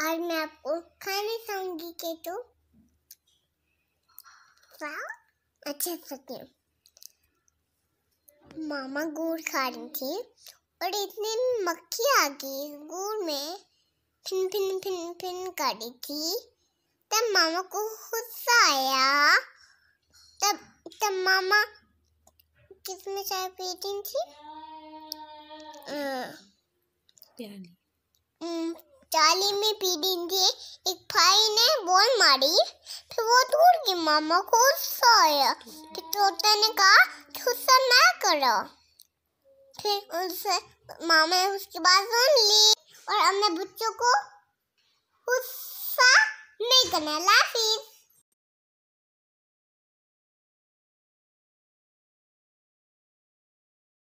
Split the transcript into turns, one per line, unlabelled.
आज मैं आपको खाने खाऊंगी केटू। अच्छा सच में मामा गुड़ खा रही थी और इतनी मक्खी आ गई गुड़ में, फिन फिन फिन फिन कर रही थी। तब मामा को गुस्सा आया। तब मामा किसमें चाय पी रही थी? चाली में पी रही थी। एक भाई ने बॉल मारी, फिर वो टूट गई। मामा को गुस्सा आया। फिर तोता ने कहा गुस्सा ना करो। फिर उससे मामा ने उसकी बात सुन ली और अपने बच्चों को गुस्सा नहीं करना।